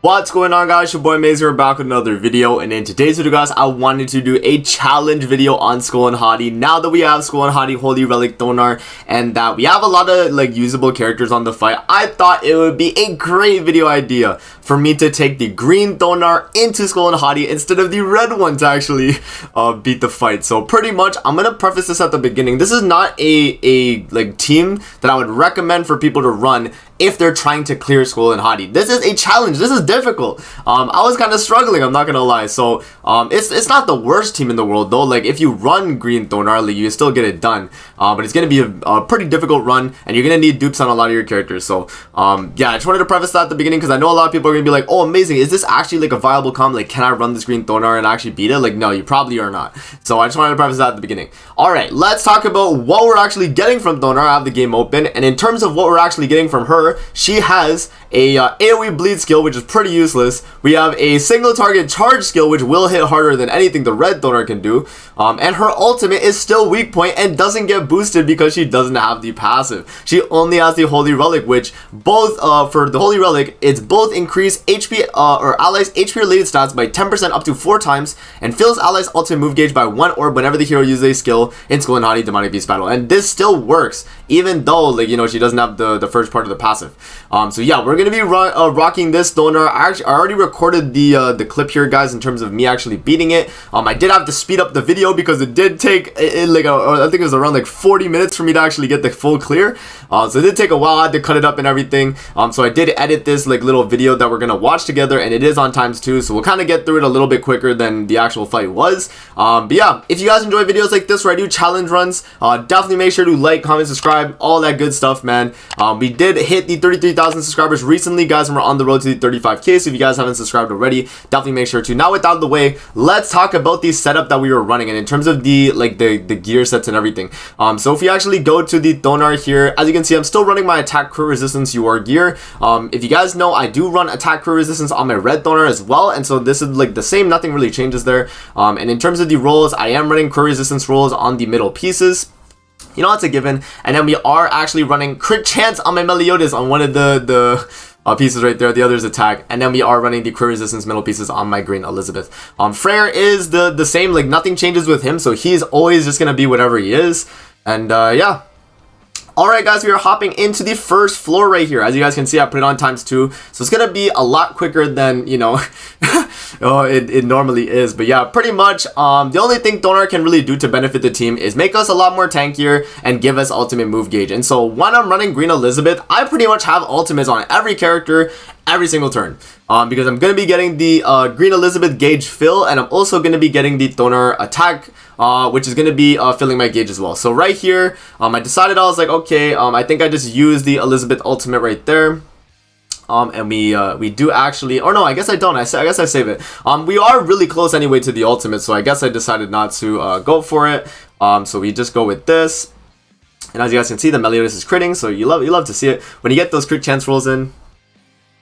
What's going on, guys? Your boy Maze here, back with another video, and in today's video, guys, I wanted to do a challenge video on SKOLL and HATI. Now that we have SKOLL and HATI Holy Relic Thonar, and that we have a lot of like usable characters on the fight, I thought it would be a great video idea for me to take the green Thonar into SKOLL and HATI instead of the red one to actually beat the fight. So pretty much, I'm gonna preface this at the beginning. This is not a like team that I would recommend for people to run if they're trying to clear SKOLL and HATI. This is a challenge. This is difficult. I was kind of struggling, I'm not gonna lie. So it's not the worst team in the world though. Like if you run green Thonar, like you still get it done. But it's gonna be a pretty difficult run, and you're gonna need dupes on a lot of your characters. So yeah, I just wanted to preface that at the beginning because I know a lot of people are gonna be like, oh, amazing, is this actually like a viable comp? Like, can I run this green Thonar and actually beat it? Like, no, you probably are not. So I just wanted to preface that at the beginning. All right, let's talk about what we're actually getting from Thonar. I have the game open, and in terms of what we're actually getting from her, she has a AoE bleed skill, which is pretty useless. We have a single target charge skill, which will hit harder than anything the red Thonar can do. And her ultimate is still weak point and doesn't get boosted because she doesn't have the passive. She only has the Holy Relic, which both for the Holy Relic, it's both increase HP or allies HP related stats by 10% up to 4 times, and fills allies ultimate move gauge by 1 orb whenever the hero uses a skill in SKOLL and HATI Demonic Beast battle. And this still works even though, like, you know, she doesn't have the first part of the passive. So yeah, we're gonna be rocking this Thonar. I already recorded the clip here, guys, in terms of me actually beating it. I did have to speed up the video because it did take like I think it was around like 40 minutes for me to actually get the full clear. So it did take a while. I had to cut it up and everything. So I did edit this like little video that we're gonna watch together, and it is on ×2, so we'll kind of get through it a little bit quicker than the actual fight was. But yeah, if you guys enjoy videos like this where I do challenge runs, definitely make sure to like, comment, subscribe, all that good stuff, man. We did hit the 33,000 subscribers recently, guys, and we're on the road to the 35k. So if you guys haven't subscribed already, definitely make sure to. Now, with that out of the way, let's talk about the setup that we were running, and in terms of the the gear sets and everything. So if you actually go to the Thonar here, as you can see, I'm still running my attack crit resistance UR gear. If you guys know, I do run attack crit resistance on my red Thonar as well, and so this is like the same, nothing really changes there. And in terms of the rolls, I am running crit resistance rolls on the middle pieces. You know, it's a given. And then we are actually running crit chance on my Meliodas on one of the pieces right there. The other is attack. And then we are running the crit resistance middle pieces on my green Elizabeth. Freyr is the same, like nothing changes with him, so he's always just gonna be whatever he is. And yeah. Alright, guys, we are hopping into the first floor right here. As you guys can see, I put it on ×2, so it's gonna be a lot quicker than, you know, it normally is. But yeah, pretty much the only thing Thonar can really do to benefit the team is make us a lot more tankier and give us ultimate move gauge. And so when I'm running green Elizabeth, I pretty much have ultimates on every character every single turn, because I'm going to be getting the green Elizabeth gauge fill, and I'm also going to be getting the Thonar attack, which is going to be filling my gauge as well. So right here, I decided, I was like, okay, I think I just used the Elizabeth ultimate right there. And we do actually, or no, I guess I don't. I guess I save it. We are really close anyway to the ultimate, so I guess I decided not to go for it. So we just go with this, and as you guys can see, the Meliodas is critting, so you love to see it when you get those crit chance rolls in.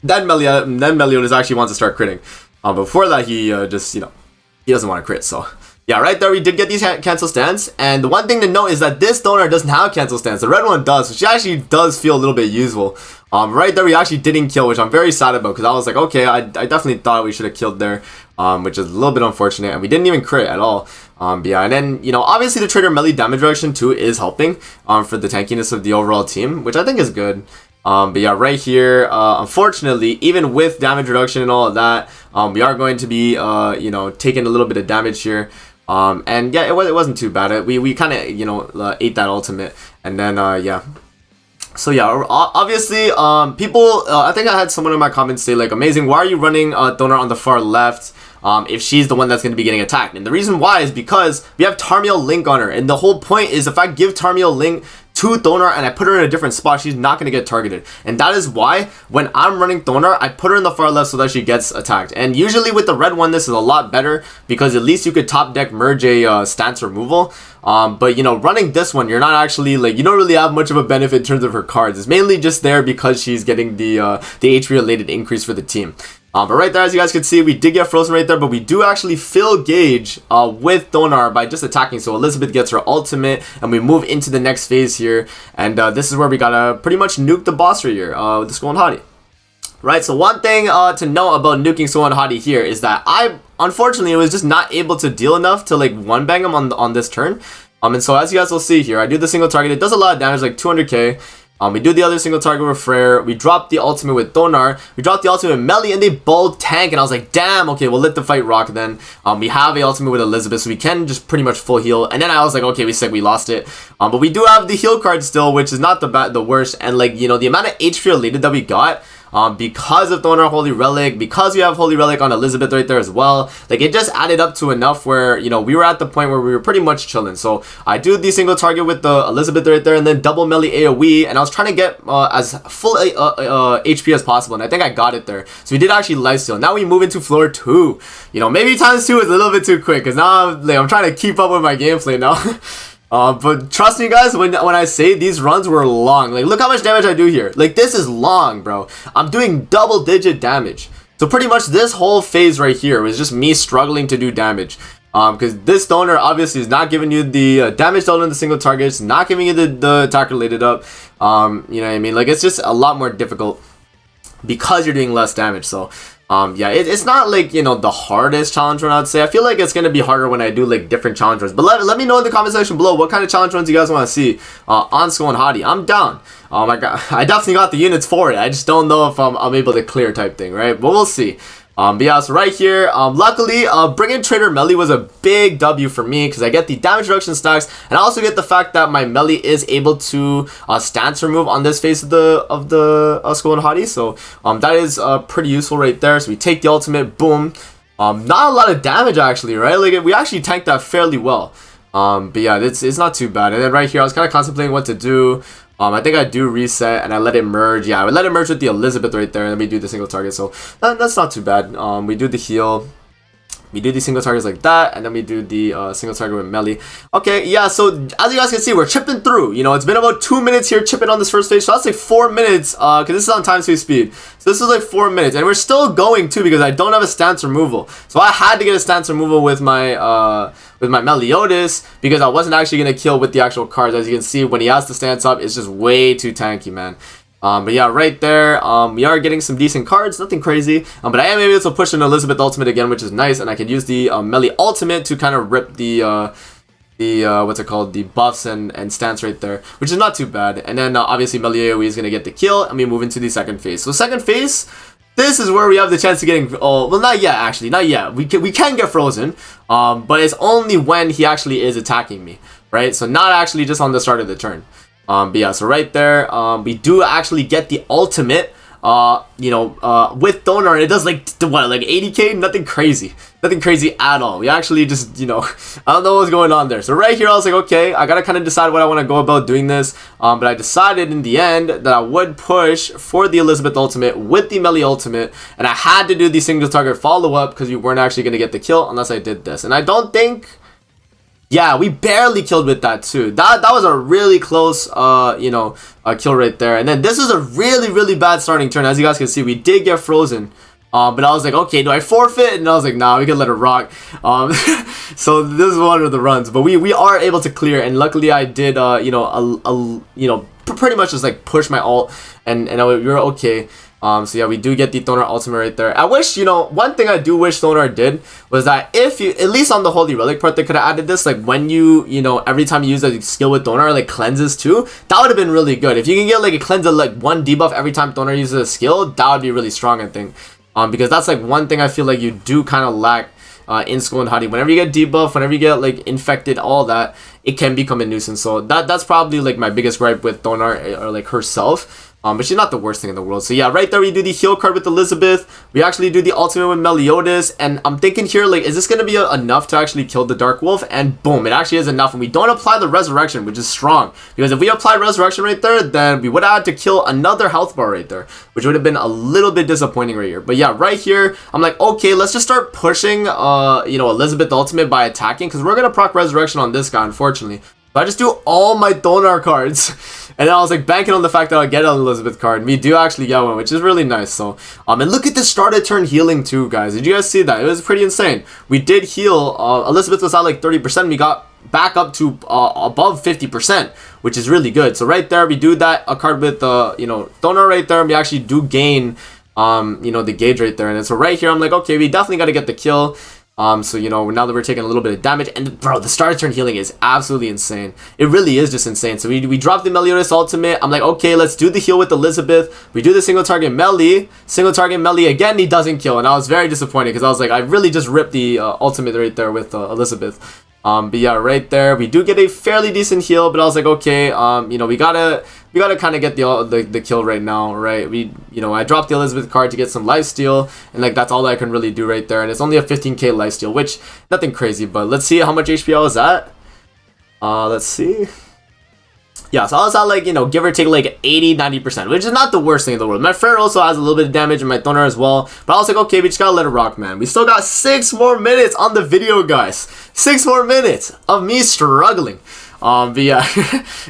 Then Meliodas actually wants to start critting. But before that, he just, you know, he doesn't want to crit. So yeah, right there we did get these cancel stance. And the one thing to note is that this Thonar doesn't have cancel stance. The red one does, which actually does feel a little bit useful. Right there we actually didn't kill, which I'm very sad about, because I was like, okay, I definitely thought we should have killed there, which is a little bit unfortunate, and we didn't even crit at all. But yeah, and then, you know, obviously the traitor melee damage reduction too is helping for the tankiness of the overall team, which I think is good. But yeah, right here, unfortunately, even with damage reduction and all of that, we are going to be, you know, taking a little bit of damage here. And yeah, it wasn't too bad. We kind of, you know, ate that ultimate, and then yeah. So yeah, obviously, people, I think I had someone in my comments say like, amazing, why are you running Thonar on the far left if she's the one that's going to be getting attacked? And the reason why is because we have Tarmiel Link on her, and the whole point is if I give Tarmiel Link to Thonar and I put her in a different spot, she's not going to get targeted. And that is why when I'm running Thonar, I put her in the far left so that she gets attacked. And usually with the red one, this is a lot better because at least you could top deck merge a stance removal. But you know, running this one, you're not actually, like, you don't really have much of a benefit in terms of her cards. It's mainly just there because she's getting the HP related increase for the team. But right there, as you guys can see, we did get frozen right there, but we do actually fill gauge with Thonar by just attacking. So Elizabeth gets her ultimate, and we move into the next phase here. And this is where we gotta pretty much nuke the boss right here with the SKOLL and HATI. Right, so one thing to know about nuking SKOLL and HATI here is that I unfortunately was just not able to deal enough to like one bang him on this turn. And so as you guys will see here, I do the single target. It does a lot of damage, like 200k. We do the other single target with Frere. We drop the ultimate with Thonar. We drop the ultimate with Melly, and they both tank. And I was like, damn, okay, we'll let the fight rock then. We have a ultimate with Elizabeth, so we can just pretty much full heal. And then I was like, okay, we lost it. But we do have the heal card still, which is not the worst. And like, you know, the amount of HP related that we got, because of Thonar Holy Relic, because we have Holy Relic on Elizabeth right there as well, like it just added up to enough where, you know, we were at the point where we were pretty much chilling. So I do the single target with the Elizabeth right there, and then double melee AoE, and I was trying to get as full HP as possible, and I think I got it there. So we did actually lifesteal. Now we move into floor 2. You know, maybe times 2 is a little bit too quick, because now I'm trying to keep up with my gameplay now. But trust me guys, when I say these runs were long, like look how much damage I do here. Like this is long, bro. I'm doing double-digit damage. So pretty much this whole phase right here was just me struggling to do damage. Because this Thonar obviously is not giving you the damage dealt in the single targets, not giving you the attack related up. You know what I mean? Like it's just a lot more difficult because you're doing less damage. So yeah, it's not like, you know, the hardest challenge run, I'd say. I feel like it's gonna be harder when I do like different challenge runs. But let me know in the comment section below what kind of challenge runs you guys want to see on SKOLL and HATI. I'm down. I definitely got the units for it. I just don't know if I'm able to clear type thing, right? But we'll see. But yeah, so right here, luckily, bringing Trader Melly was a big W for me because I get the damage reduction stacks, and I also get the fact that my Melly is able to stance remove on this phase of the SKOLL and HATI. So that is pretty useful right there. So we take the ultimate, boom. Not a lot of damage actually, right? Like we actually tanked that fairly well. But yeah, it's not too bad. And then right here, I was kind of contemplating what to do. I think I do reset and I let it merge. Yeah, I would let it merge with the Elizabeth right there, and then we do the single target. So that's not too bad. We do the heal. We do the single targets like that, and then we do the single target with Melly. Okay, yeah, so as you guys can see, we're chipping through. You know, it's been about 2 minutes here chipping on this first phase. So that's like 4 minutes, because this is on time save speed. So this is like 4 minutes, and we're still going too because I don't have a stance removal. So I had to get a stance removal with my Meliodas because I wasn't actually gonna kill with the actual cards. As you can see, when he has the stance up, it's just way too tanky, man. But yeah, right there, we are getting some decent cards, nothing crazy, but I am able to push an Elizabeth ultimate again, which is nice, and I could use the Melly ultimate to kind of rip the what's it called, the buffs and stance right there, which is not too bad. And then obviously Melly AoE is gonna get the kill, and we move into the second phase. So second phase, this is where we have the chance of getting, well, not yet actually, not yet. We can get frozen, but it's only when he actually is attacking me, right? So not actually just on the start of the turn. But yeah, so right there, we do actually get the ultimate, you know, with Thonar. It does like, what, like 80k? Nothing crazy at all. We actually just, you know, I don't know what's going on there. So right here, I was like, okay, I gotta kind of decide what I want to go about doing this. But I decided in the end that I would push for the Elizabeth ultimate with the Melly ultimate, and I had to do the single target follow up because we weren't actually gonna get the kill unless I did this. And I don't think. Yeah, we barely killed with that too. That was a really close, you know, kill right there. And then this is a really bad starting turn. As you guys can see, we did get frozen. But I was like, okay, do I forfeit? And I was like, nah, we can let it rock. So this is one of the runs. But we are able to clear. And luckily I did, you know, pretty much just like push my ult. And we were okay. So yeah, we do get the Thonar ultimate right there. I wish, you know, one thing I do wish Thonar did was that if you, at least on the Holy Relic part, they could have added this, like when you know, every time you use a skill with Thonar, like cleanses too, that would have been really good. If you can get like a cleanse of like 1 debuff every time Thonar uses a skill, that would be really strong, I think. Because that's like one thing I feel like you do kind of lack in SKOLL and HATI. Whenever you get debuff, whenever you get like infected, all that, it can become a nuisance. So that's probably like my biggest gripe with Thonar, or like herself. But she's not the worst thing in the world. So yeah, right there we do the heal card with Elizabeth. We actually do the ultimate with Meliodas. And I'm thinking here, like, is this going to be enough to actually kill the Dark Wolf? And boom, it actually is enough. And we don't apply the Resurrection, which is strong. Because if we apply Resurrection right there, then we would have had to kill another health bar right there, which would have been a little bit disappointing right here. But yeah, right here, I'm like, okay, let's just start pushing, you know, Elizabeth ultimate by attacking. Because we're going to proc Resurrection on this guy, unfortunately. So I just do all my Thonar cards. And then I was like banking on the fact that I'll get an Elizabeth card. And we do actually get one, which is really nice. So, and look at the start of turn healing too, guys. Did you guys see that? It was pretty insane. We did heal. Elizabeth was at like 30%. We got back up to above 50%, which is really good. So right there, we do that, a card with, you know, Thonar right there. And we actually do gain you know, the gauge right there. And then, so right here, I'm like, okay, we definitely got to get the kill. So, you know, now that we're taking a little bit of damage, and bro, the start turn healing is absolutely insane. It really is just insane. So we drop the Meliodas ultimate. I'm like, okay, let's do the heal with Elizabeth. We do the single target melee again. He doesn't kill, and I was very disappointed because I was like, I really just ripped the ultimate right there with Elizabeth. But yeah, right there, we do get a fairly decent heal, but I was like, okay, you know, we gotta kind of get the kill right now, right? You know, I dropped the Elizabeth card to get some lifesteal, and like that's all I can really do right there. And it's only a 15k lifesteal, which nothing crazy, but let's see how much HP I was at. Let's see. Yeah, so I was at like, you know, give or take like 80-90%, which is not the worst thing in the world. My Frere also has a little bit of damage, and my Thonar as well. But I was like, okay, we just gotta let it rock, man. We still got 6 more minutes on the video, guys. 6 more minutes of me struggling. But yeah,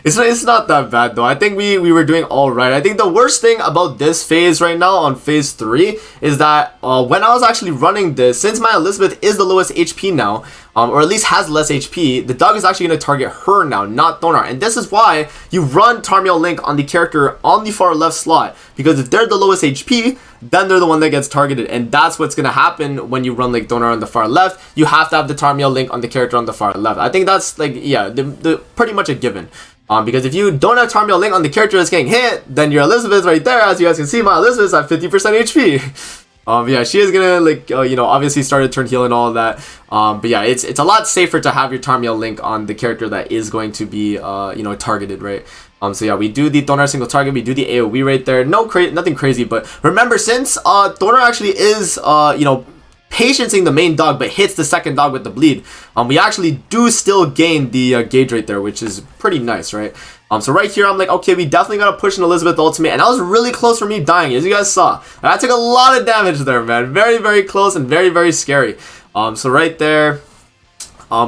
it's not that bad though. I think we were doing all right. I think the worst thing about this phase right now on phase 3 is that when I was actually running this, since my Elizabeth is the lowest HP now, or at least has less HP, the dog is actually going to target her now, not Thonar. And this is why you run Tarmiel Link on the character on the far left slot, because if they're the lowest HP, then they're the one that gets targeted, and that's what's going to happen when you run like Thonar on the far left. You have to have the Tarmiel Link on the character on the far left. I think that's like, yeah, the pretty much a given. Because if you don't have Tarmiel Link on the character that's getting hit, then your Elizabeth right there, as you guys can see, my Elizabeth's at 50% HP. Yeah, she is gonna like you know, obviously start to turn heal and all of that. But yeah, it's a lot safer to have your Tarmiel Link on the character that is going to be you know, targeted, right? So yeah, we do the Thonar single target, we do the AoE right there. Nothing crazy, but remember, since Thonar actually is you know, patienceing the main dog but hits the second dog with the bleed, we actually do still gain the gauge right there, which is pretty nice, right? So right here, I'm like, okay, we definitely gotta push an Elizabeth ultimate, and that was really close for me dying, as you guys saw. And I took a lot of damage there, man. Very, very close and very, very scary. So right there,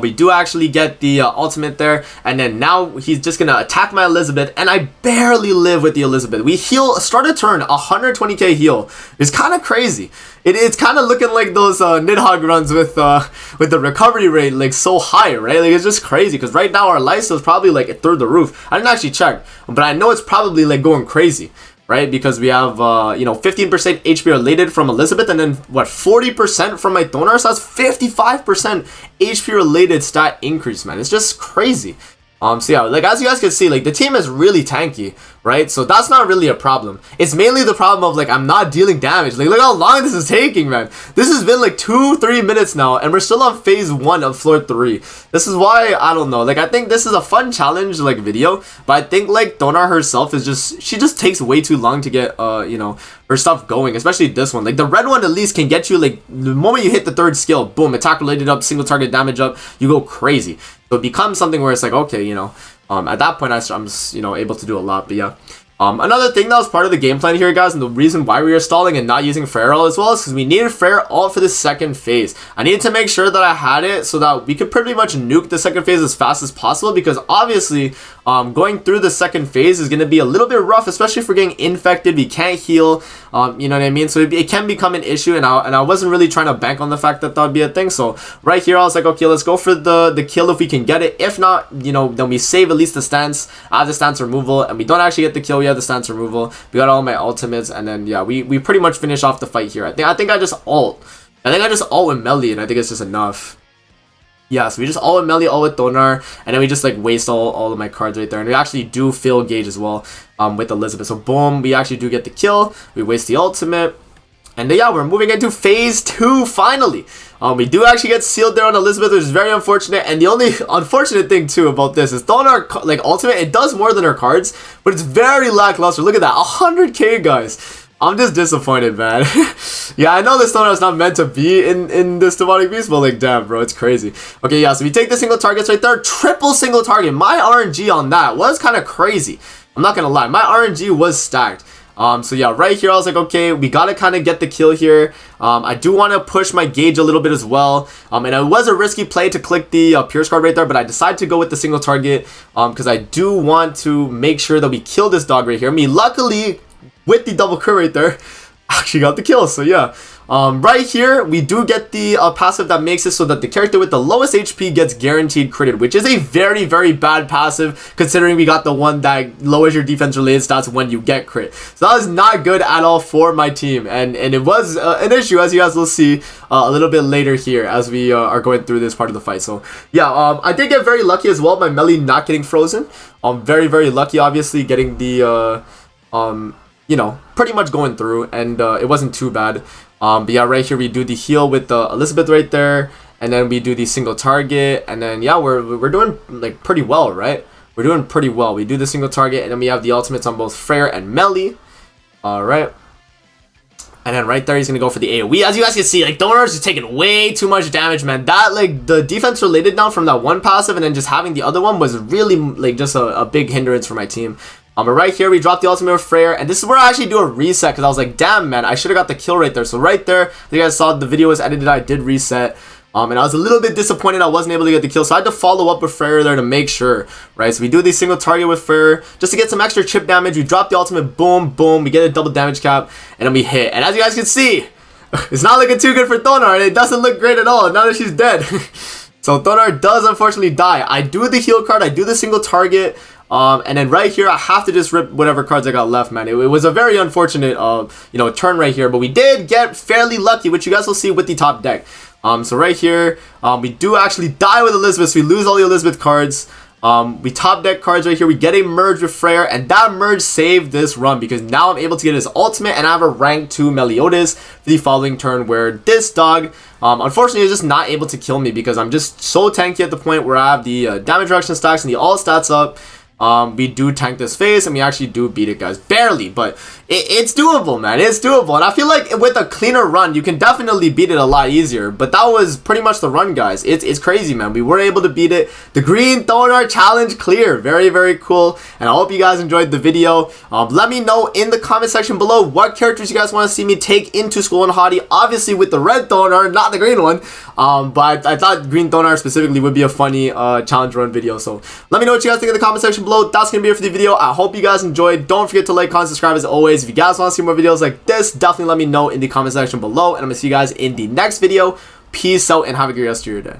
we do actually get the ultimate there, and then now he's just gonna attack my Elizabeth, and I barely live with the Elizabeth. We heal, start a turn, 120k heal. It's kind of crazy. It's kind of looking like those Nidhogg runs with the recovery rate like so high, right? Like it's just crazy, because right now our lifesteal is probably like through the roof. I didn't actually check, but I know it's probably like going crazy, right? Because we have you know, 15% HP related from Elizabeth, and then what, 40% from my Thonar. So that's 55% HP related stat increase, man. It's just crazy. So yeah, like as you guys can see, like the team is really tanky, right? So that's not really a problem. It's mainly the problem of like I'm not dealing damage. Like look how long this is taking, man. This has been like 2-3 minutes now, and we're still on phase 1 of floor 3. This is why, I don't know, like I think this is a fun challenge like video, but I think like Thonar herself is just, she just takes way too long to get you know, her stuff going, especially this one. Like the red one at least can get you like the moment you hit the 3rd skill, boom, attack related up, single target damage up, you go crazy. So it becomes something where it's like, okay, you know, at that point I'm just, you know, able to do a lot. But yeah, another thing that was part of the game plan here, guys, and the reason why we were stalling and not using Frere as well is because we needed Frere ult for the 2nd phase. I needed to make sure that I had it so that we could pretty much nuke the 2nd phase as fast as possible, because obviously going through the 2nd phase is going to be a little bit rough, especially if we're getting infected, we can't heal, you know what I mean? So it can become an issue, and I wasn't really trying to bank on the fact that that would be a thing. So right here I was like, okay, let's go for the kill if we can get it. If not, you know, then we save at least the stance. I have the stance removal, and we don't actually get the kill, we have the stance removal. We got all my ultimates, and then yeah, we pretty much finish off the fight here. I think I just ult with melee, and I think it's just enough. Yeah, so we just ult with melee, ult with Thonar, and then we just like waste all of my cards right there. And we actually do fill gauge as well with Elizabeth. So boom, we actually do get the kill. We waste the ultimate. And yeah, we're moving into phase 2 finally. We do actually get sealed there on Elizabeth, which is very unfortunate. And the only unfortunate thing too about this is Thonar, like ultimate, it does more than her cards, but it's very lackluster. Look at that, 100k, guys. I'm just disappointed, man. Yeah, I know this Thonar is not meant to be in this demonic beast, but like, damn, bro, it's crazy. Okay, yeah, so we take the single targets right there, triple single target. My RNG on that was kind of crazy. I'm not gonna lie, my RNG was stacked. So yeah, right here I was like, okay, we gotta kind of get the kill here. I do want to push my gauge a little bit as well. And it was a risky play to click the Pierce card right there, but I decided to go with the single target because I do want to make sure that we kill this dog right here. I mean, luckily, with the double crit right there, actually got the kill. So yeah, right here we do get the passive that makes it so that the character with the lowest HP gets guaranteed critted, which is a very, very bad passive considering we got the one that lowers your defense related stats when you get crit. So that was not good at all for my team, and it was an issue, as you guys will see a little bit later here as we are going through this part of the fight. So yeah, I did get very lucky as well, my melee not getting frozen. Very, very lucky, obviously, getting the you know, pretty much going through, and it wasn't too bad. But yeah, right here we do the heal with Elizabeth right there, and then we do the single target, and then yeah, we're doing like pretty well, right? We're doing pretty well. We do the single target, and then we have the ultimates on both Freyr and Melly. Alright. And then right there, he's gonna go for the AoE. As you guys can see, like, Thonar's just taking way too much damage, man. That, like, the defense related down from that one passive and then just having the other one was really, like, just a big hindrance for my team. But right here, we dropped the ultimate of Freyr, and this is where I actually do a reset, because I was like, damn, man, I should have got the kill right there. So right there, you guys saw the video was edited, I did reset. And I was a little bit disappointed I wasn't able to get the kill, so I had to follow up with Freyr there to make sure, right? So we do the single target with Freyr just to get some extra chip damage. We drop the ultimate, boom, boom, we get a double damage cap, and then we hit. And as you guys can see, it's not looking too good for Thonar, and it doesn't look great at all now that she's dead. So Thonar does unfortunately die. I do the heal card, I do the single target, and then right here I have to just rip whatever cards I got left, man. It was a very unfortunate you know, turn right here, but we did get fairly lucky, which you guys will see with the top deck. So right here, we do actually die with Elizabeth, so we lose all the Elizabeth cards. We top deck cards right here. We get a merge with Freyr, and that merge saved this run because now I'm able to get his ultimate, and I have a rank 2 Meliodas for the following turn, where this dog, unfortunately, is just not able to kill me because I'm just so tanky at the point where I have the damage reduction stacks and the all stats up. We do tank this phase, and we actually do beat it, guys. Barely, but it's doable, man. It's doable. And I feel like with a cleaner run, you can definitely beat it a lot easier. But that was pretty much the run, guys. It's crazy, man. We were able to beat it. The green Thonar challenge clear. Very, very cool. And I hope you guys enjoyed the video. Let me know in the comment section below what characters you guys want to see me take into Skoll and HATI. Obviously with the red Thonar, not the green one. But I thought green Thonar specifically would be a funny challenge run video. So let me know what you guys think in the comment section below. That's gonna be it for the video. I hope you guys enjoyed. Don't forget to like, comment, subscribe as always. If you guys want to see more videos like this, definitely let me know in the comment section below, and I'm gonna see you guys in the next video. Peace out and have a great rest of your day.